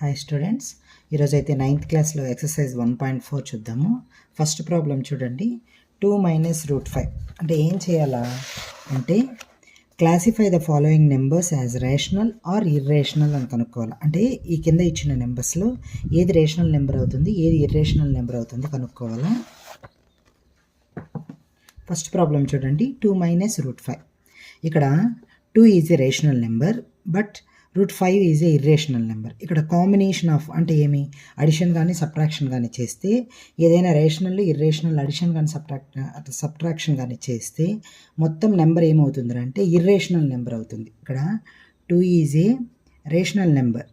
Hi students, ఈరోజు అయితే 9th క్లాస్లో ఎక్సర్సైజ్ 1.4 చూద్దాము. ఫస్ట్ ప్రాబ్లం చూడండి. 2 మైనస్ రూట్ 5 అంటే ఏం చేయాలా అంటే classify the following numbers as rational or irrational అని కనుక్కోవాలి. అంటే ఈ కింద ఇచ్చిన నెంబర్స్లో ఏది రేషనల్ నెంబర్ అవుతుంది, ఏది ఇర్రేషనల్ నెంబర్ అవుతుంది కనుక్కోవాలా. ఫస్ట్ ప్రాబ్లం చూడండి. 2 మైనస్ రూట్ 5. ఇక్కడ 2 is a rational number but root 5 is a irrational number. ఇక్కడ కాంబినేషన్ ఆఫ్ అంటే ఏమి, అడిషన్ కానీ సబ్ట్రాక్షన్ కానీ చేస్తే ఏదైనా రేషనల్ ఇర్రేషనల్ అడిషన్ కానీ సబ్ట్రాక్షన్ కానీ చేస్తే మొత్తం నెంబర్ ఏమవుతుంది అంటే ఇర్రేషనల్ నెంబర్ అవుతుంది. ఇక్కడ 2 is a rational number,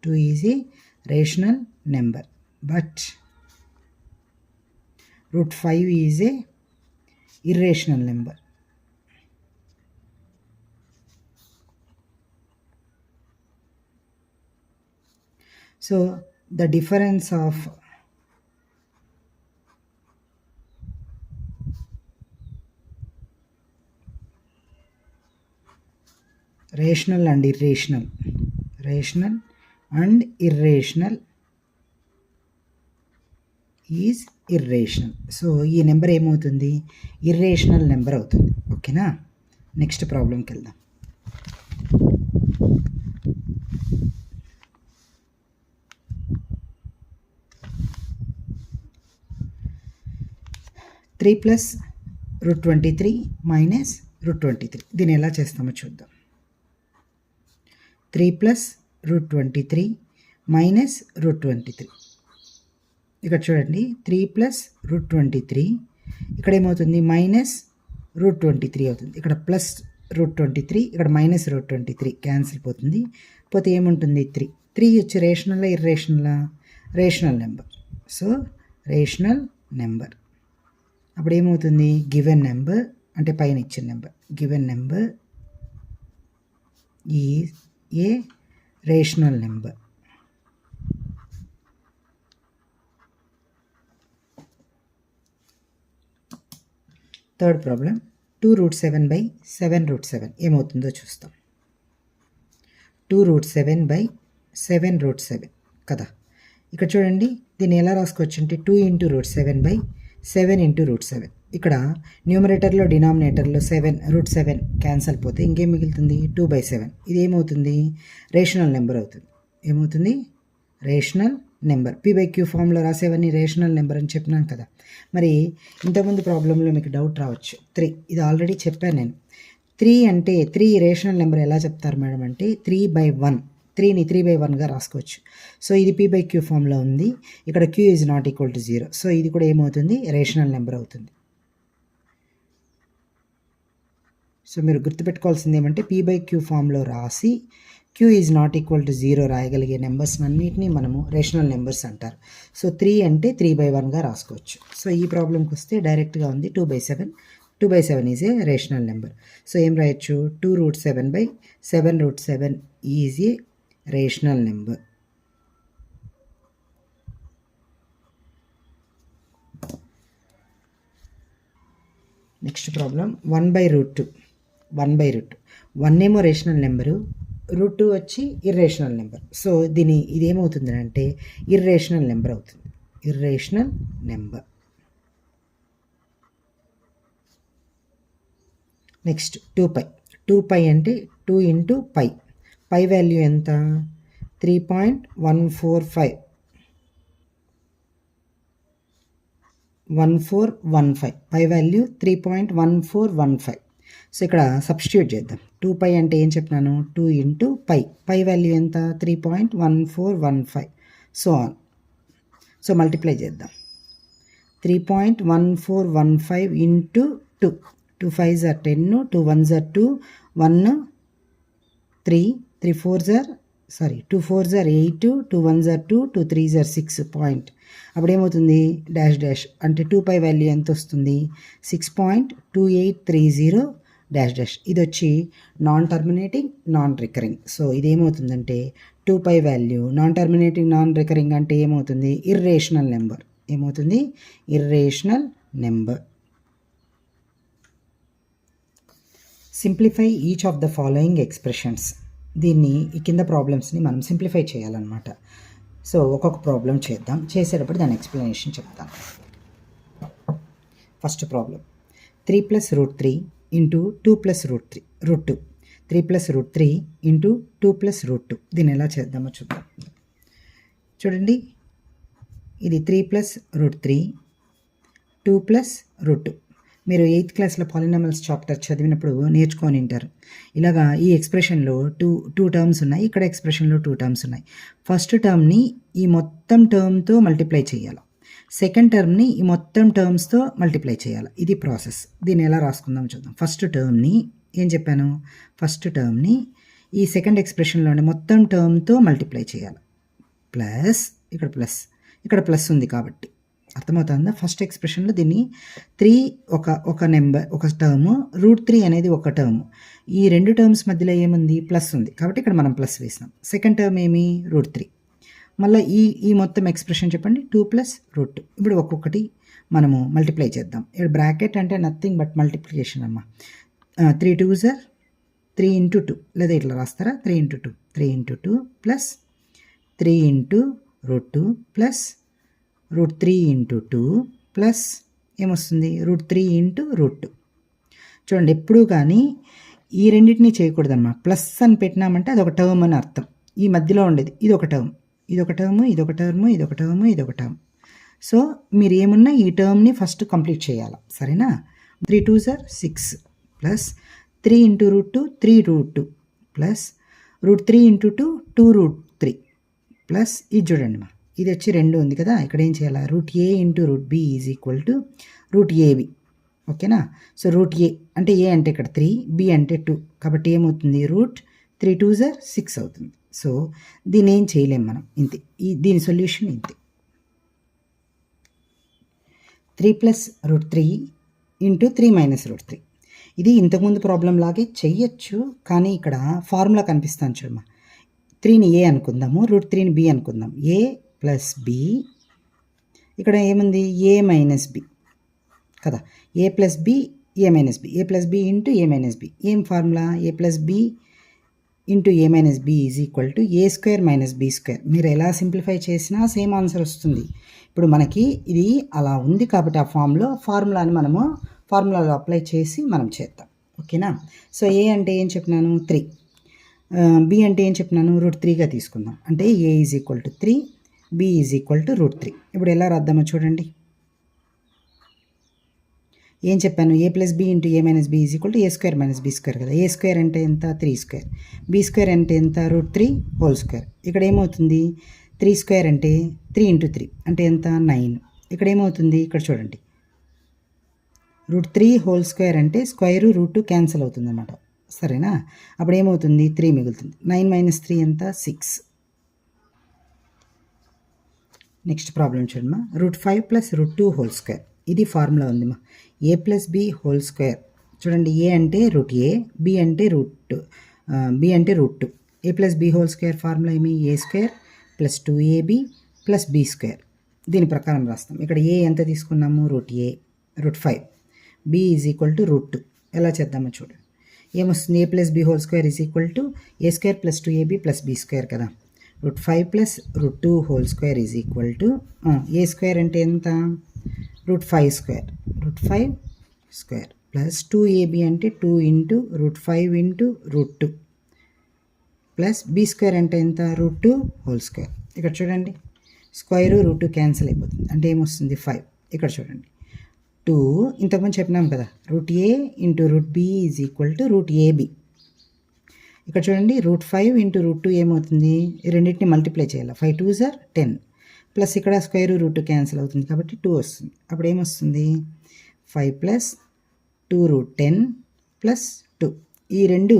2 is a rational number but root 5 is a irrational number. So the difference of rational and irrational is irrational. So ఈ number ఏమవుతుంది, ఇర్రేషనల్ నెంబర్ అవుతుంది. ఓకేనా, నెక్స్ట్ ప్రాబ్లంకి వెళ్దాం. Three plus root 23 minus root 23. దీన్ని ఎలా చేస్తామో చూద్దాం. 3 ప్లస్ రూట్ 23 మైనస్ రూట్ 23. ఇక్కడ చూడండి, 3 ప్లస్ రూట్ 23 ఇక్కడ ఏమవుతుంది, మైనస్ రూట్ 23 అవుతుంది. ఇక్కడ ప్లస్ రూట్ 23, ఇక్కడ మైనస్ రూట్ 23 క్యాన్సిల్ పోతుంది. పోతే ఏముంటుంది, 3 వచ్చి rational irrational, rational number. So rational number అప్పుడు ఏమవుతుంది, గివెన్ నెంబర్ అంటే పైన ఇచ్చిన number, given number is a rational number. Third problem, 2 root 7 by 7 root 7 ఏమవుతుందో చూస్తాం. 2 రూట్ 7 బై 7 రూట్ 7 కదా. ఇక్కడ చూడండి, దీన్ని ఎలా రాసుకోవచ్చు అంటే 2 into root 7 by 7 into root 7. ఇక్కడ న్యూమరేటర్లో డినామినేటర్లో 7 రూట్ 7 క్యాన్సల్ పోతే ఇంకేం మిగులుతుంది, 2/7. ఇది ఏమవుతుంది, రేషనల్ నెంబర్ అవుతుంది. ఏమవుతుంది, రేషనల్ నెంబర్. P/Q ఫామ్లో రాసేవన్నీ రేషనల్ నెంబర్ అని చెప్పినాను కదా. మరి ఇంతకుముందు ప్రాబ్లంలో మీకు డౌట్ రావచ్చు, 3 ఇది ఆల్రెడీ చెప్పాను నేను. 3 అంటే 3 రేషనల్ నెంబర్ ఎలా చెప్తారు మేడం అంటే 3/1, 3ని 3/1గా రాసుకోవచ్చు. సో ఇది P/Q ఫామ్లో ఉంది. ఇక్కడ Q is not equal to 0. So ఇది కూడా ఏమవుతుంది, రేషనల్ నెంబర్ అవుతుంది. సో మీరు గుర్తుపెట్టుకోవాల్సింది ఏమంటే P/Q ఫామ్లో రాసి Q is not equal to 0 రాయగలిగే నెంబర్స్ అన్నిటినీ మనము రేషనల్ నెంబర్స్ అంటారు. సో 3 అంటే 3/1గా రాసుకోవచ్చు. సో ఈ ప్రాబ్లంకి వస్తే డైరెక్ట్గా ఉంది 2/7. 2/7 is a rational number. So ఏం రాయొచ్చు, 2 root 7 by 7 root 7 is a rational number. Next problem, 1/√2. 1/√2. 1 ఏమో రేషనల్ నెంబరు, రూట్ 2 వచ్చి ఇర్రేషనల్ నెంబర్. సో ఇది ఏమవుతుంది అంటే ఇర్రేషనల్ నెంబర్ అవుతుంది. Irrational number. నెక్స్ట్ 2π. 2π అంటే 2 ఇంటూ పై. పై వాల్యూ ఎంత, 3.145. 1415. Pi value 3.1415. సో ఇక్కడ సబ్స్టిట్యూట్ చేద్దాం. 2π అంటే ఏం చెప్పినాను, 2 ఇంటూ పై. పై వాల్యూ ఎంత, 3.1415. So on. సో మల్టిప్లై చేద్దాం. 3.1415 into 2. 2 5s are 10, 2 1s are 2, 1 3, 3 4s are 8, 2 1s are 2, 2 3s are 6 point. అప్పుడు ఏమవుతుంది, డాష్ డాష్ అంటే 2π వాల్యూ ఎంత వస్తుంది, 6.2830 డాష్ డాష్. ఇది వచ్చి non terminating non recurring. So ఇదేమవుతుందంటే 2π value non terminating non recurring అంటే ఏమవుతుంది, ఇర్రేషనల్ నెంబర్. ఏమవుతుంది, irrational number. Simplify each of the following expressions. దీన్ని ఈ కింద ప్రాబ్లమ్స్ని మనం సింప్లిఫై చేయాలన్నమాట. సో ఒక్కొక్క ప్రాబ్లం చేద్దాం, చేసేటప్పుడు దాని ఎక్స్ప్లెనేషన్ చెప్తాను. First problem 3 + √3 into 2 + √3 3 + √3 into 2 + √2. దీన్ని ఎలా చేద్దామో చూద్దాం. చూడండి, ఇది 3 + √3 2 + √2. మీరు 8th క్లాస్లో పాలినామియల్స్ చాప్టర్ చదివినప్పుడు నేర్చుకొని ఉంటారు. ఇలాగా ఈ ఎక్స్ప్రెషన్లో టూ టర్మ్స్ ఉన్నాయి, ఇక్కడ ఎక్స్ప్రెషన్లో 2 టర్మ్స్ ఉన్నాయి. ఫస్ట్ టర్మ్ని ఈ మొత్తం టర్మ్తో మల్టిప్లై చేయాలి, సెకండ్ టర్మ్ని ఈ మొత్తం టర్మ్స్తో మల్టిప్లై చేయాలి. ఇది ప్రాసెస్. దీన్ని ఎలా రాసుకుందాం చూద్దాం. ఫస్ట్ టర్మ్ని ఏం చెప్పాను, ఫస్ట్ టర్మ్ని ఈ సెకండ్ ఎక్స్ప్రెషన్లోని మొత్తం టర్మ్తో మల్టిప్లై చేయాలి. ప్లస్ ఇక్కడ ప్లస్ ఉంది కాబట్టి అర్థమవుతుందా. ఫస్ట్ ఎక్స్ప్రెషన్లో దీన్ని 3 ఒక నెంబర్ ఒక టర్ము, √3 అనేది ఒక టర్ము. ఈ రెండు టర్మ్స్ మధ్యలో ఏముంది, ప్లస్ ఉంది కాబట్టి ఇక్కడ మనం ప్లస్ వేసినాం. సెకండ్ టర్మ్ ఏమి, √3. మళ్ళీ ఈ మొత్తం ఎక్స్ప్రెషన్ చెప్పండి, 2 + √2. ఇప్పుడు ఒక్కొక్కటి మనము మల్టిప్లై చేద్దాం. ఇక్కడ బ్రాకెట్ అంటే నథింగ్ బట్ మల్టిప్లికేషన్ అమ్మ. 3 2s 3 × 2, లేదా ఇట్లా రాస్తారా, 3 × 2 3 × 2 ప్లస్ 3 × √2 ప్లస్ √3 × 2 ప్లస్ ఏమొస్తుంది, √3 × √2. చూడండి, ఎప్పుడూ కానీ ఈ రెండింటినీ చేయకూడదమ్మా. ప్లస్ అని పెట్టినామంటే అది ఒక టర్మ్ అని అర్థం. ఈ మధ్యలో ఉండేది ఇది ఒక టర్మ్, ఇదొక టర్ము, ఇదొక టర్ము, ఇదొక టర్ము, ఇదొక టర్మ్. సో మీరు ఏమున్నా ఈ టర్మ్ని ఫస్ట్ కంప్లీట్ చేయాలి, సరేనా. 3 2s 6 ప్లస్ 3 × √2 3 √2 ప్లస్ √3 × 2 2 √3 ప్లస్ ఇది చూడండి మా, ఇది వచ్చి 2 ఉంది కదా, ఇక్కడ ఏం చేయాలి, √a × √b = √ab. ఓకేనా. సో √a అంటే a అంటే ఇక్కడ 3, b అంటే 2 కాబట్టి ఏమవుతుంది, √3 2s 6 అవుతుంది. సో దీన్ని ఏం చేయలేం మనం, ఇంతే. దీని సొల్యూషన్ ఇంతే. 3 + √3 ఇంటూ 3 - √3. ఇది ఇంతకుముందు ప్రాబ్లం లాగే చెయ్యొచ్చు, కానీ ఇక్కడ ఫార్ములా కనిపిస్తాను చూడమ్మా. 3ని a అనుకుందాము, √3ని b అనుకుందాం. a + b, ఇక్కడ ఏముంది, a - b కదా, a + b a - b, a + b into a - b. ఏం formula, a + b into a - b = a² - b². మీరు ఎలా సింప్లిఫై చేసినా సేమ్ ఆన్సర్ వస్తుంది. ఇప్పుడు మనకి ఇది అలా ఉంది కాబట్టి ఆ ఫార్ములాని మనము ఫార్ములాలో అప్లై చేసి మనం చేద్దాం. ఓకేనా. సో a అంటే ఏం చెప్పినాను, 3. b అంటే ఏం చెప్పినాను, √3గా తీసుకుందాం. అంటే a = 3, b = √3. ఇప్పుడు ఎలా రాద్దామో చూడండి. ఏం చెప్పాను, a + b into a - b = a² - b² కదా. a² అంటే ఎంత, 3². b² అంటే ఎంత, √3² ఇక్కడ ఏమవుతుంది, 3² అంటే 3 × 3 అంటే ఎంత, 9. ఇక్కడ ఏమవుతుంది, ఇక్కడ చూడండి, √3² అంటే స్క్వేర్ √2 క్యాన్సిల్ అవుతుంది అన్నమాట, సరేనా. అప్పుడు ఏమవుతుంది, 3 మిగులుతుంది. 9 - 3 ఎంత, 6. నెక్స్ట్ ప్రాబ్లం చూడమ్మా, √5 + √2² ఇది ఫార్ములా ఉందిమ్మా. a + b² చూడండి, a అంటే √a, b అంటే √2, a + b² ఫార్ములా ఏమి, a² + 2ab + b². దీని ప్రకారం రాస్తాం. ఇక్కడ a ఎంత తీసుకున్నాము, √a, √5, b = √2. ఎలా చేద్దామో చూడండి. ఏమొస్తుంది, a + b² = a² + 2ab + b² కదా. √5 + √2² a² అంటే ఎంత, √5² ప్లస్ 2ab అంటే 2 × √5 × √2 ప్లస్ b² అంటే ఎంత, √2². ఇక్కడ చూడండి, స్క్వేర్ √2 క్యాన్సిల్ అయిపోతుంది అంటే ఏమొస్తుంది, 5. ఇక్కడ చూడండి, 2 ఇంతకుముందు చెప్పినాం కదా, √a × √b = √ab. ఇక్కడ చూడండి, √5 × √2 ఏమవుతుంది, రెండింటిని మల్టిప్లై చేయాలి. 5 2s 10 ప్లస్ ఇక్కడ స్క్వేర్ √2 క్యాన్సిల్ అవుతుంది కాబట్టి 2 వస్తుంది. అప్పుడు ఏమొస్తుంది, 5 + 2√10 + 2. ఈ రెండు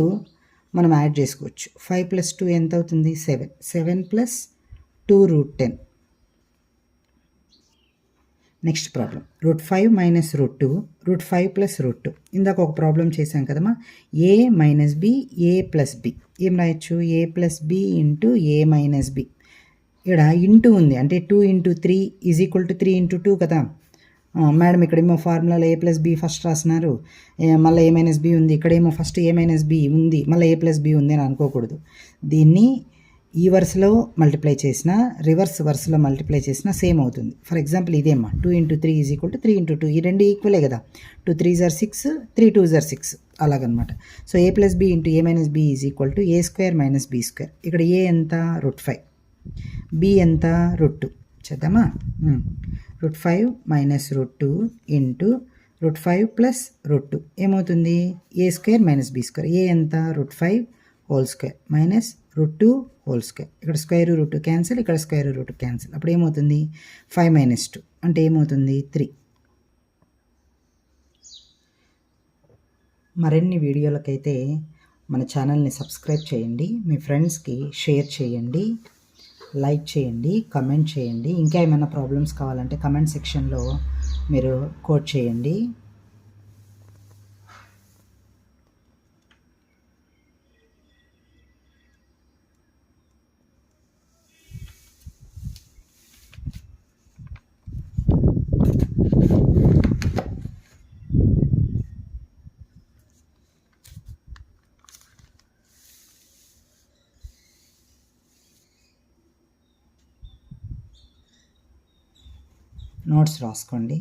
మనం యాడ్ చేసుకోవచ్చు. 5 + 2 ఎంత అవుతుంది, 7. 7 + 2√10. Next problem, √5 - √2 √5 + √2. ఇందాక ఒక ప్రాబ్లం చేశాం కదమ్మా, a - b a + b. ఏం రాయొచ్చు, a + b into a - b. ఇక్కడ ఇంటూ ఉంది అంటే 2 × 3 = 3 × 2 కదా. మేడం ఇక్కడేమో ఫార్ములాలో ఏ ప్లస్ బి ఫస్ట్ రాసినారు, మళ్ళీ ఏ మైనస్ బి ఉంది, ఇక్కడేమో ఫస్ట్ ఏ మైనస్ బి ఉంది మళ్ళీ ఏ ప్లస్ బి ఉంది అని అనుకోకూడదు. దీన్ని ఈ వరుసలో మల్టిప్లై చేసినా రివర్స్ వరుసలో మల్టిప్లై చేసినా సేమ్ అవుతుంది. ఫర్ ఎగ్జాంపుల్ ఇదేమ్మా 2 × 3 = 3 × 2, ఈ రెండు ఈక్వలే కదా. 2 3s are 6, 3 2s are 6 అలాగనమాట. So A plus B into A minus B is equal to a² - b². ఇక్కడ ఏ ఎంత √5, బి ఎంత √2 చేద్దామా. √5 - √2 ఇంటూ √5 + √2 ఏమవుతుంది a² - b². ఏ ఎంత √5² మైనస్ √2² ఇక్కడ స్క్వేర్ రూట్ క్యాన్సిల్, ఇక్కడ స్క్వేర్ రూట్ క్యాన్సిల్. అప్పుడు ఏమవుతుంది 5 - 2 అంటే ఏమవుతుంది 3. మరిన్ని వీడియోలకైతే మన ఛానల్ని సబ్స్క్రైబ్ చేయండి, మీ ఫ్రెండ్స్కి షేర్ చేయండి, లైక్ చేయండి, కమెంట్ చేయండి. ఇంకా ఏమైనా ప్రాబ్లమ్స్ కావాలంటే కమెంట్ సెక్షన్లో మీరు కోట్ చేయండి. నోట్స్ రాసుకోండి.